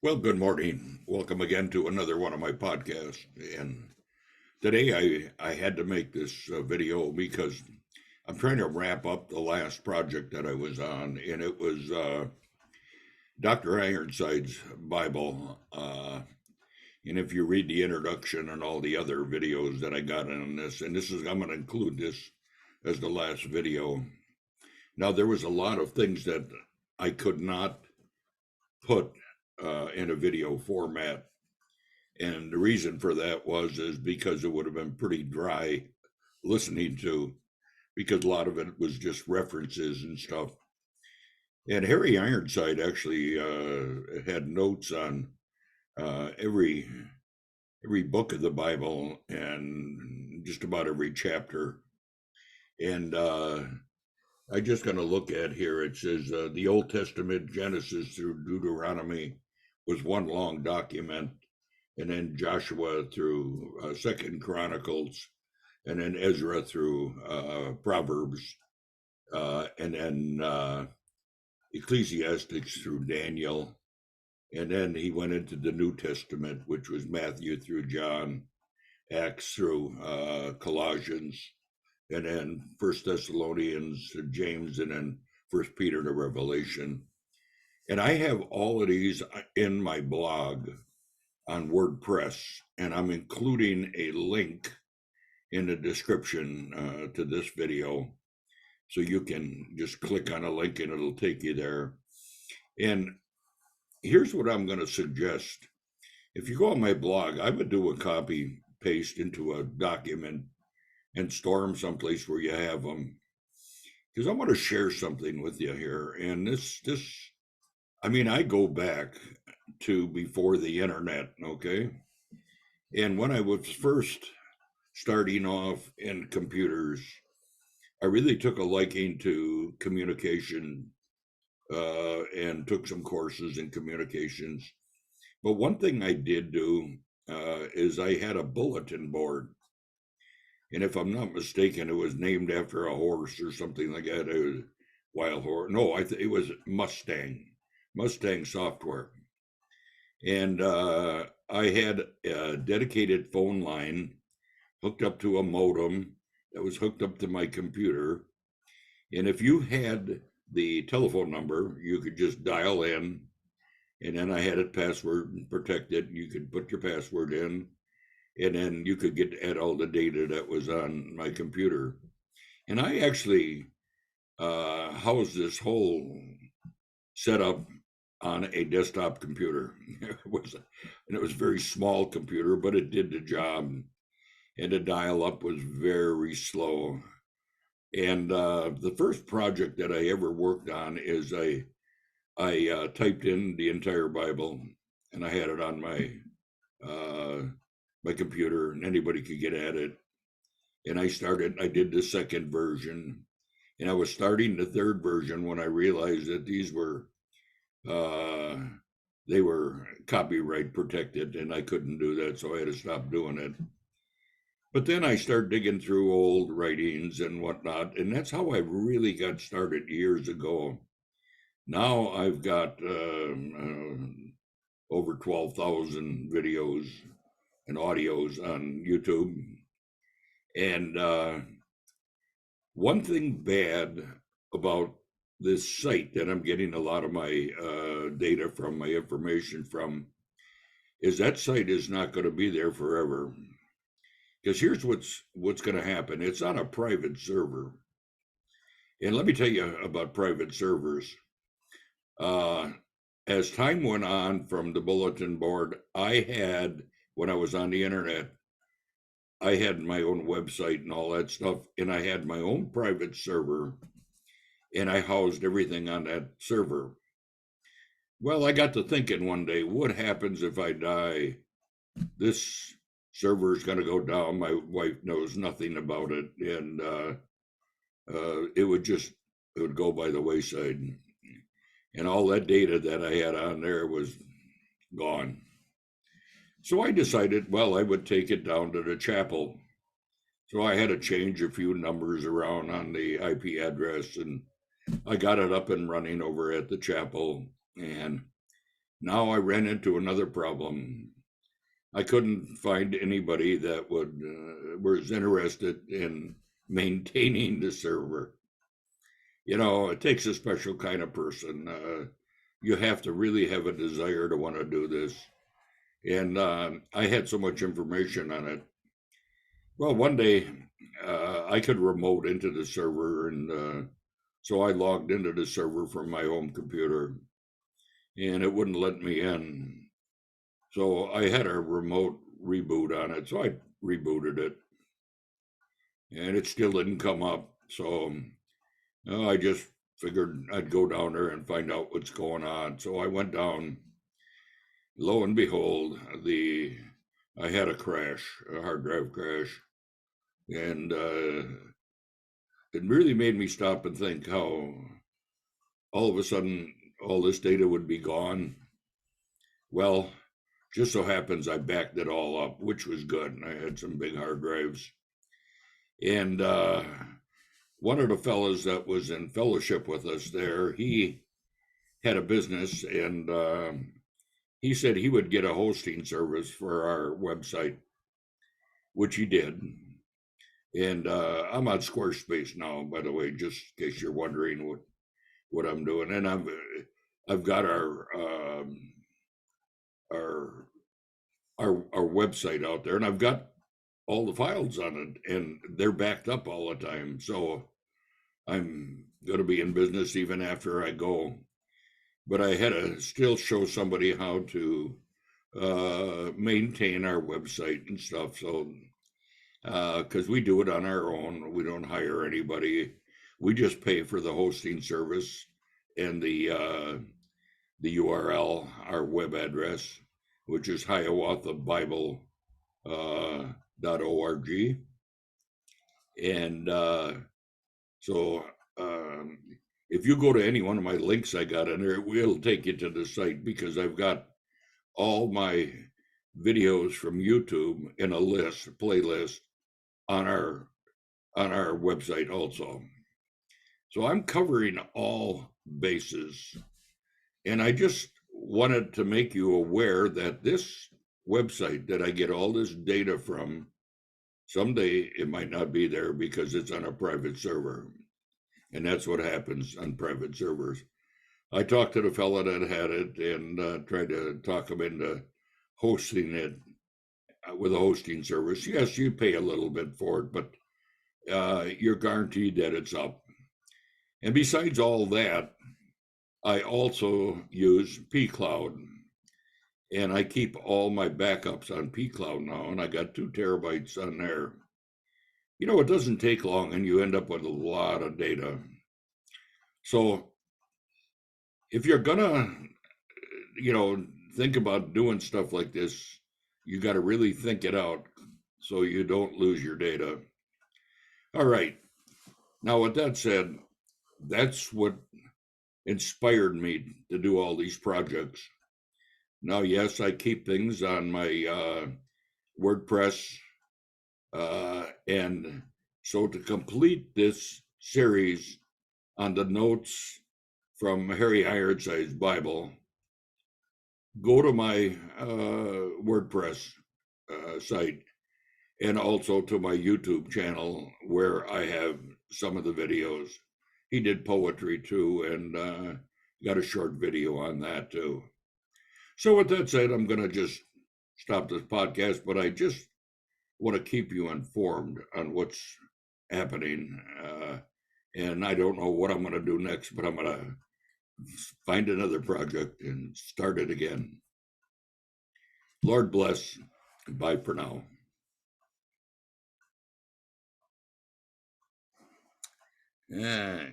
Well, good morning. Welcome again to another one of my podcasts. And today I had to make this video because I'm trying to wrap up the last project that I was on, and it was Dr. Ironside's Bible. And if you read the introduction and all the other videos that I got on this, I'm going to include this as the last video. Now, there was a lot of things that I could not put in a video format. And the reason for that is because it would have been pretty dry listening to, because a lot of it was just references and stuff. And Harry Ironside actually had notes on every book of the Bible and just about every chapter. And I'm just going to look at here. It says the Old Testament, Genesis through Deuteronomy, was one long document, and then Joshua through Second Chronicles, and then Ezra through Proverbs, and then Ecclesiastics through Daniel, and then he went into the New Testament, which was Matthew through John, Acts through Colossians, and then First Thessalonians to James, and then First Peter to Revelation. And I have all of these in my blog on WordPress, and I'm including a link in the description to this video, so you can just click on a link and it'll take you there. And here's what I'm going to suggest. If you go on my blog, I would do a copy paste into a document and store them someplace where you have them, because I want to share something with you here. And I go back to before the internet, okay? And when I was first starting off in computers, I really took a liking to communication and took some courses in communications. But one thing I did do is I had a bulletin board. And if I'm not mistaken, it was named after a horse or something like that. It was Wild Horse. No, it was Mustang software. And I had a dedicated phone line hooked up to a modem that was hooked up to my computer. And if you had the telephone number, you could just dial in. And then I had it password protected. You could put your password in, and then you could get at all the data that was on my computer. And I actually housed this whole setup on a desktop computer. It was a very small computer, but it did the job. And the dial-up was very slow. And the first project that I ever worked on is I typed in the entire Bible, and I had it on my my computer, and anybody could get at it. And I did the second version, and I was starting the third version when I realized that these were they were copyright protected, and I couldn't do that, so I had to stop doing it. But then I started digging through old writings and whatnot, and that's how I really got started years ago. Now I've got over 12,000 videos and audios on YouTube. And one thing bad about this site that I'm getting a lot of my data from, my information from, is that site is not going to be there forever. Because here's what's going to happen. It's on a private server. And let me tell you about private servers. As time went on from the bulletin board, when I was on the internet, I had my own website and all that stuff, and I had my own private server, and I housed everything on that server. Well, I got to thinking one day, what happens if I die? This server is going to go down. My wife knows nothing about it, and it would go by the wayside. And all that data that I had on there was gone. So I decided, well, I would take it down to the chapel. So I had to change a few numbers around on the IP address, and I got it up and running over at the chapel. And Now I ran into another problem. I couldn't find anybody that was interested in maintaining the server. It takes a special kind of person. You have to really have a desire to want to do this. And I had so much information on it. Well, one day I could remote into the server, and so I logged into the server from my home computer, and it wouldn't let me in. So I had a remote reboot on it, so I rebooted it, and it still didn't come up. So I just figured I'd go down there and find out what's going on. So I went down. Lo and behold, I had a crash, a hard drive crash, and it really made me stop and think how all of a sudden all this data would be gone. Well, just so happens I backed it all up, which was good. I had some big hard drives. And one of the fellows that was in fellowship with us there, he had a business, and he said he would get a hosting service for our website, which he did. And I'm on Squarespace now, by the way, just in case you're wondering what I'm doing. And I've got our website out there, and I've got all the files on it, and they're backed up all the time. So I'm going to be in business even after I go. But I had to still show somebody how to maintain our website and stuff. So, because we do it on our own, we don't hire anybody. We just pay for the hosting service and the URL, our web address, which is hiawathabible.org. And so if you go to any one of my links I got in there, it will take you to the site, because I've got all my videos from YouTube in a playlist on our website also. So I'm covering all bases. And I just wanted to make you aware that this website that I get all this data from, someday it might not be there because it's on a private server. And that's what happens on private servers. I talked to the fella that had it and tried to talk him into hosting it with a hosting service. Yes, you pay a little bit for it, but you're guaranteed that it's up. And besides all that, I also use pCloud, and I keep all my backups on pCloud now, and I got 2 terabytes on there. It doesn't take long, and you end up with a lot of data. So if you're gonna, think about doing stuff like this, you got to really think it out so you don't lose your data. All right. Now, with that said, that's what inspired me to do all these projects. Now, yes, I keep things on my WordPress, and so to complete this series on the notes from Harry Ironside's Bible, go to my WordPress site, and also to my YouTube channel, where I have some of the videos. He did poetry too, and got a short video on that too. So with that said, I'm going to just stop this podcast, but I just want to keep you informed on what's happening. And I don't know what I'm going to do next, but I'm going to find another project and start it again. Lord bless. Bye for now. Yeah.